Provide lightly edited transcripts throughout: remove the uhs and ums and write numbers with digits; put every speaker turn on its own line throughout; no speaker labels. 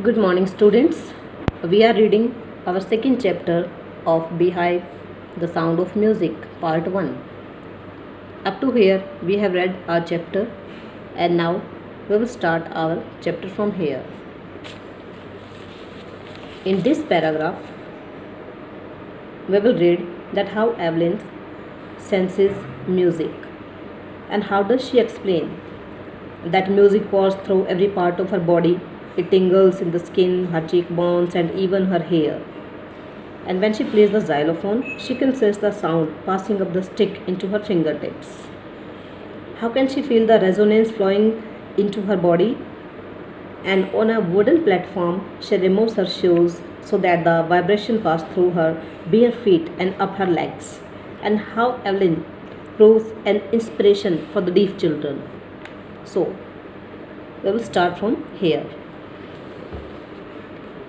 Good morning, students. We are reading our second chapter of Behind the Sound of Music, Part 1. Up to here, we have read our chapter, and now we will start our chapter from here. In this paragraph, we will read that how Evelyn senses music and how does she explain that music pours through every part of her body. It tingles in the skin, her cheekbones, and even her hair. And when she plays the xylophone, she can sense the sound passing up the stick into her fingertips. How can she feel the resonance flowing into her body? And on a wooden platform, she removes her shoes so that the vibration passes through her bare feet and up her legs. And how Evelyn proves an inspiration for the deaf children. So, we will start from here.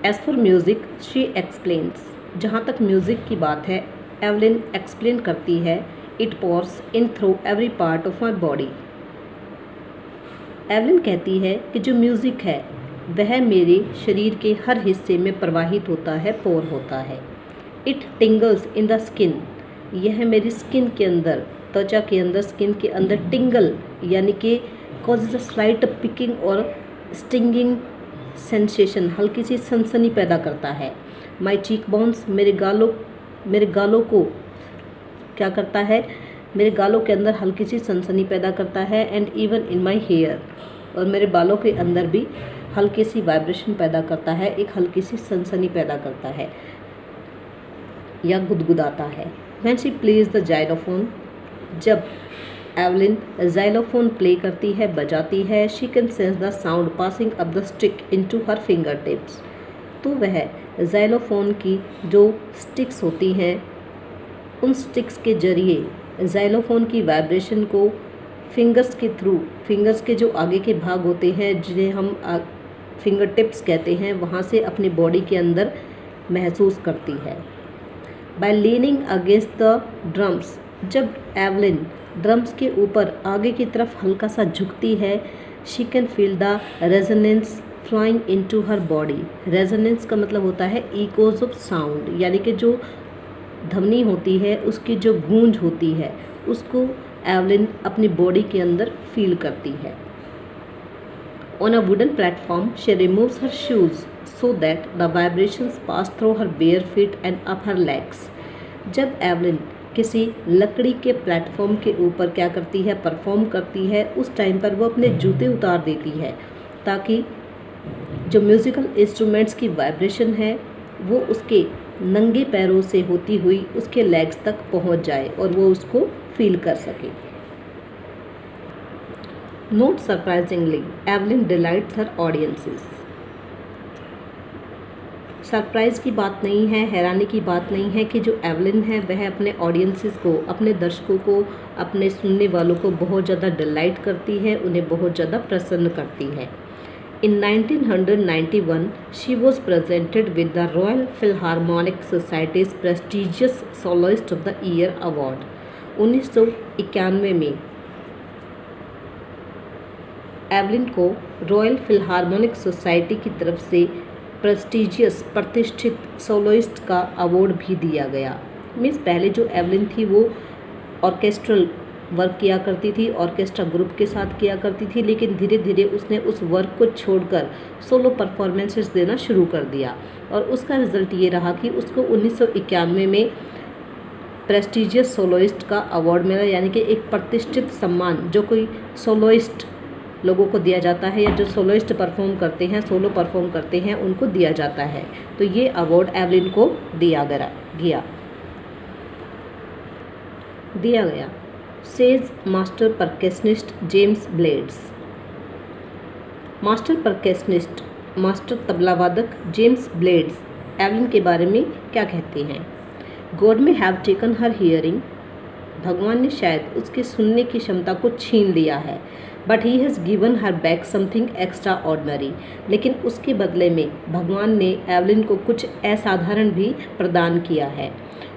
As for music, she explains. जहाँ तक music की बात है, Evelyn explain करती है. It pores in through every part of my body. Evelyn कहती है कि जो म्यूज़िक है वह मेरे शरीर के हर हिस्से में प्रवाहित होता है, पोर होता है. It टिंगल्स in the skin. यह मेरी स्किन के अंदर, त्वचा के अंदर, स्किन के अंदर टिंगल यानी कि कॉजेज अ स्लाइट पिकिंग और स्टिंगिंग सेंसेशन, हल्की सी सनसनी पैदा करता है. माई चीक बोन्स, मेरे गालों को क्या करता है, मेरे गालों के अंदर हल्की सी सनसनी पैदा करता है. And even in my hair, और मेरे बालों के अंदर भी हल्की सी वाइब्रेशन पैदा करता है, एक हल्की सी सनसनी पैदा करता है या गुदगुदाता है. When she plays the xylophone, जब एवलिन जाइलोफोन प्ले करती है, बजाती है, she can sense the sound passing up the stick into her finger tips. तो वह जाइलोफोन की जो स्टिक्स होती हैं, उन स्टिक्स के जरिए जाइलोफोन की वाइब्रेशन को फिंगर्स के थ्रू, फिंगर्स के जो आगे के भाग होते हैं जिन्हें हम फिंगर टिप्स कहते हैं, वहाँ से अपनी बॉडी के अंदर महसूस करती है. By leaning against the drums, जब एवलिन ड्रम्स के ऊपर आगे की तरफ हल्का सा झुकती है, she can feel the resonance flowing into her body. Resonance का मतलब होता है इकोज ऑफ साउंड, यानी कि जो ध्वनि होती है उसकी जो गूंज होती है उसको एवलिन अपनी बॉडी के अंदर फील करती है. On a wooden platform she removes her shoes so that the vibrations pass through her bare feet and up her legs. जब एवलिन किसी लकड़ी के प्लेटफॉर्म के ऊपर क्या करती है, परफॉर्म करती है, उस टाइम पर वो अपने जूते उतार देती है ताकि जो म्यूज़िकल इंस्ट्रूमेंट्स की वाइब्रेशन है वो उसके नंगे पैरों से होती हुई उसके लेग्स तक पहुंच जाए और वो उसको फील कर सके. नोट सरप्राइजिंगली एवलिन डिलाइट्स हर ऑडियंसेस. सरप्राइज़ की बात नहीं है, हैरानी की बात नहीं है कि जो एवलिन है वह अपने ऑडियंसेस को, अपने दर्शकों को, अपने सुनने वालों को बहुत ज़्यादा डिलाइट करती है, उन्हें बहुत ज़्यादा प्रसन्न करती है. In 1991, she was presented with the Royal Philharmonic Society's prestigious Soloist of the Year Award. 1991 में एवलिन को रॉयल फिलहार्मोनिक सोसाइटी की तरफ से प्रेस्टिजियस, प्रतिष्ठित सोलोइस्ट का अवार्ड भी दिया गया. मीन्स पहले जो एवलिन थी वो ऑर्केस्ट्रल वर्क किया करती थी, ऑर्केस्ट्रा ग्रुप के साथ किया करती थी, लेकिन धीरे धीरे उसने उस वर्क को छोड़कर सोलो परफॉर्मेंसेस देना शुरू कर दिया. और उसका रिज़ल्ट ये रहा कि उसको 1991 में प्रेस्टिजियस सोलोइस्ट का अवार्ड मिला, यानी कि एक प्रतिष्ठित सम्मान जो कोई सोलोइस्ट लोगों को दिया जाता है या जो सोलोइस्ट परफॉर्म करते हैं, सोलो परफॉर्म करते हैं, उनको दिया जाता है. तो ये अवार्ड एवलिन को दिया गया. Says master percussionist James blades. Master percussionist, master तबलावादक जेम्स ब्लेड्स एवलिन के बारे में क्या कहते हैं. गॉड में हैव टेकन हर हियरिंग, भगवान ने शायद उसके सुनने की क्षमता को छीन लिया है. But he has given her back something extra ordinary, लेकिन उसके बदले में भगवान ने एवलिन को कुछ असाधारण भी प्रदान किया है.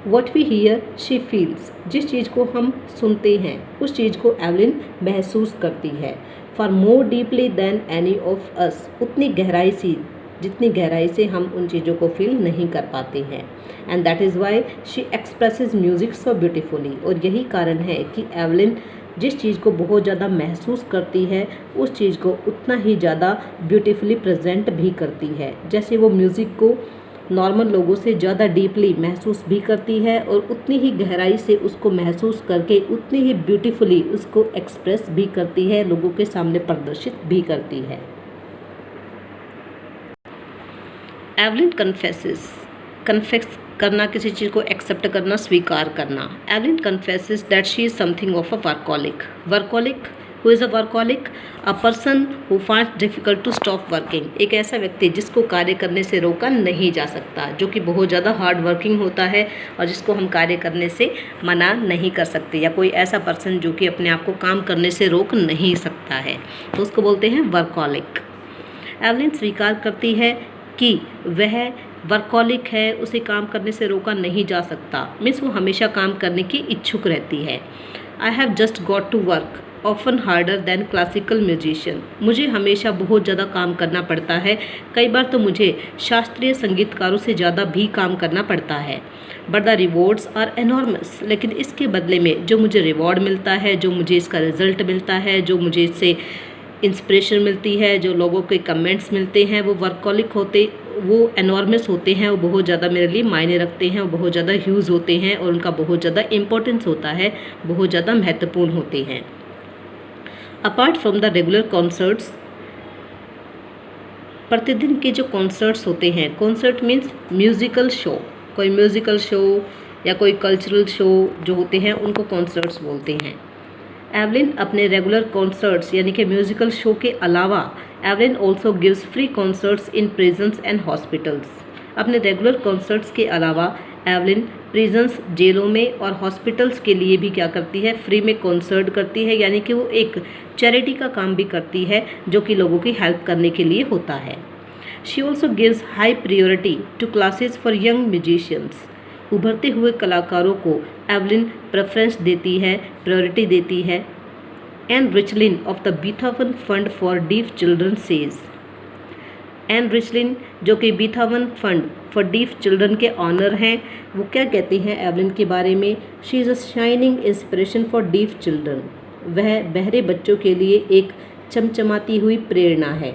What we hear she feels, जिस चीज़ को हम सुनते हैं उस चीज़ को एवलिन महसूस करती है. For more deeply than any of us, उतनी गहराई सी जितनी गहराई से हम उन चीज़ों को फील नहीं कर पाते हैं। And that is why she expresses music so beautifully. और यही कारण है कि एवलिन जिस चीज़ को बहुत ज़्यादा महसूस करती है उस चीज़ को उतना ही ज़्यादा ब्यूटीफुली प्रेजेंट भी करती है। जैसे वो म्यूज़िक को नॉर्मल लोगों से ज़्यादा डीपली महसूस भी करती है और उतनी ही गहराई से उसको महसूस करके उतनी ही ब्यूटीफुली उसको एक्सप्रेस भी करती है, लोगों के सामने प्रदर्शित भी करती है। एवलिन कन्फेस करना, किसी चीज़ को एक्सेप्ट करना, स्वीकार करना। Evelyn confesses that she is something of a workaholic. Who is a workaholic? A person who finds difficult to stop working. एक ऐसा व्यक्ति जिसको कार्य करने से रोका नहीं जा सकता, जो कि बहुत ज़्यादा हार्ड वर्किंग होता है और जिसको हम कार्य करने से मना नहीं कर सकते, या कोई ऐसा पर्सन जो कि अपने आप को काम करने से रोक नहीं सकता है, तो उसको बोलते हैं वर्कोलिक। एवलिन स्वीकार करती है कि वह वर्कोलिक है, उसे काम करने से रोका नहीं जा सकता, मीन्स वो हमेशा काम करने की इच्छुक रहती है। I have just got to work often harder than classical musician. मुझे हमेशा बहुत ज़्यादा काम करना पड़ता है, कई बार तो मुझे शास्त्रीय संगीतकारों से ज़्यादा भी काम करना पड़ता है। But the rewards are enormous. लेकिन इसके बदले में जो मुझे रिवॉर्ड मिलता है, जो मुझे इसका रिजल्ट मिलता है, जो मुझे इससे इंस्पिरेशन मिलती है, जो लोगों के कमेंट्स मिलते हैं, वो एनॉर्मस होते हैं, वो बहुत ज़्यादा मेरे लिए मायने रखते हैं, वो बहुत ज़्यादा ह्यूज होते हैं और उनका बहुत ज़्यादा इम्पोर्टेंस होता है, बहुत ज़्यादा महत्वपूर्ण होते हैं। Apart from the regular concerts, प्रतिदिन के जो कॉन्सर्ट्स होते हैं, कॉन्सर्ट मीन्स म्यूज़िकल शो, कोई म्यूज़िकल शो या कोई कल्चरल शो जो होते हैं उनको कॉन्सर्ट्स बोलते हैं। एवलिन अपने रेगुलर कॉन्सर्ट्स यानी कि म्यूज़िकल शो के अलावा Evelyn also gives free concerts in prisons and hospitals. अपने रेगुलर कॉन्सर्ट्स के अलावा एवलिन प्रिजन्स, जेलों में और हॉस्पिटल्स के लिए भी क्या करती है, फ्री में कॉन्सर्ट करती है, यानी कि वो एक चैरिटी का काम भी करती है जो कि लोगों की हेल्प करने के लिए होता है। She also gives high priority to classes for young musicians. उभरते हुए कलाकारों को एवलिन प्रेफरेंस देती है, प्रायोरिटी देती है। Ann Richlin of the Beethoven fund for deaf children says. Ann Richlin जो कि Beethoven fund for deaf children के ऑनर हैं, वो क्या कहते हैं एवलिन के बारे में? She is a shining inspiration for deaf children. वह बहरे बच्चों के लिए एक चमचमाती हुई प्रेरणा है।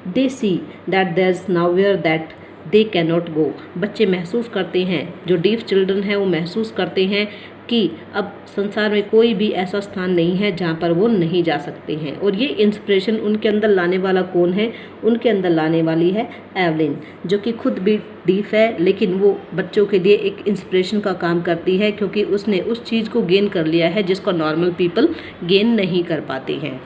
They see that there is nowhere that they can not go. बच्चे महसूस करते हैं, जो डीफ चिल्ड्रन हैं वो महसूस करते हैं कि अब संसार में कोई भी ऐसा स्थान नहीं है जहाँ पर वो नहीं जा सकते हैं। और ये इंस्पिरेशन उनके अंदर लाने वाला कौन है? उनके अंदर लाने वाली है एवलिन, जो कि खुद भी डीफ है, लेकिन वो बच्चों के लिए एक इंस्पिरेशन का काम करती है, क्योंकि उसने उस चीज़ को गेन कर लिया है जिसको नॉर्मल पीपल गेन नहीं कर पाते हैं।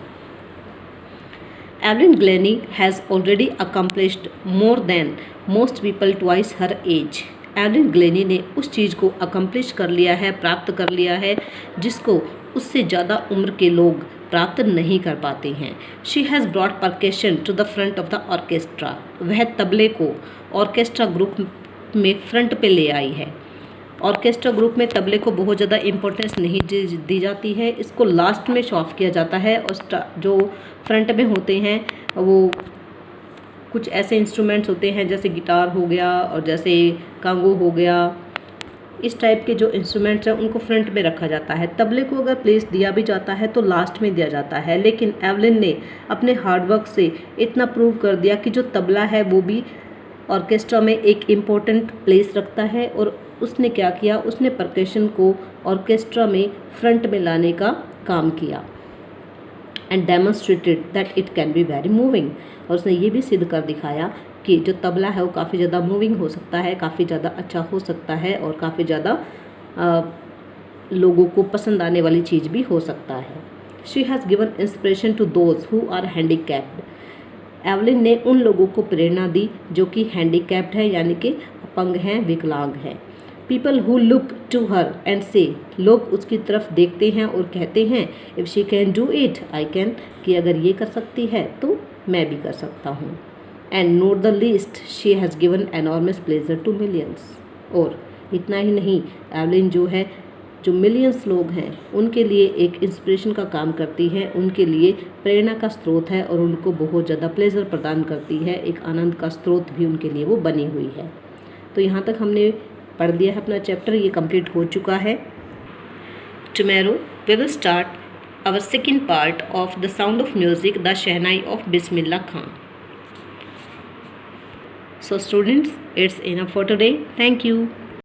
Evelyn Glennie has already accomplished more than most people twice her age. Evelyn Glennie ने उस चीज़ को अकम्प्लिश कर लिया है, प्राप्त कर लिया है, जिसको उससे ज़्यादा उम्र के लोग प्राप्त नहीं कर पाते हैं। She has brought percussion to the front of the orchestra. वह तबले को ऑर्केस्ट्रा ग्रुप में फ्रंट पे ले आई है। ऑर्केस्ट्रा ग्रुप में तबले को बहुत ज़्यादा इम्पोर्टेंस नहीं दी जाती है, इसको लास्ट में शो ऑफ किया जाता है। और जो फ्रंट में होते हैं वो कुछ ऐसे इंस्ट्रूमेंट्स होते हैं जैसे गिटार हो गया और जैसे कांगो हो गया, इस टाइप के जो इंस्ट्रूमेंट्स हैं उनको फ्रंट में रखा जाता है। तबले को अगर प्लेस दिया भी जाता है तो लास्ट में दिया जाता है। लेकिन एवलिन ने अपने हार्डवर्क से इतना प्रूव कर दिया कि जो तबला है वो भी ऑर्केस्ट्रा में एक इम्पोर्टेंट प्लेस रखता है। और उसने क्या किया, उसने परकशन को ऑर्केस्ट्रा में फ्रंट में लाने का काम किया। And demonstrated that it can be very moving. और उसने ये भी सिद्ध कर दिखाया कि जो तबला है वो काफ़ी ज़्यादा मूविंग हो सकता है, काफ़ी ज़्यादा अच्छा हो सकता है और काफ़ी ज़्यादा लोगों को पसंद आने वाली चीज़ भी हो सकता है। She has given inspiration to those who are handicapped. Evelyn ने उन लोगों को प्रेरणा दी जो कि हैंडीकैप्ड है, यानी कि अपंग हैं, विकलांग हैं। People who look to her and say, लोग उसकी तरफ देखते हैं और कहते हैं if she can do it I can, कि अगर ये कर सकती है तो मैं भी कर सकता हूँ। And not the least she has given enormous pleasure to millions. और इतना ही नहीं, एवलिन जो है जो मिलियंस लोग हैं उनके लिए एक इंस्पिरेशन का काम करती है, उनके लिए प्रेरणा का स्रोत है और उनको बहुत ज़्यादा प्लेजर प्रदान करती है, एक आनंद का स्रोत भी उनके लिए वो बनी हुई है। तो यहाँ तक हमने पढ़ लिया है अपना चैप्टर, ये कंप्लीट हो चुका है। Tomorrow we will start our second part of the sound of music, the shehnai of Bismillah Khan. So students, it's enough for today. Thank you.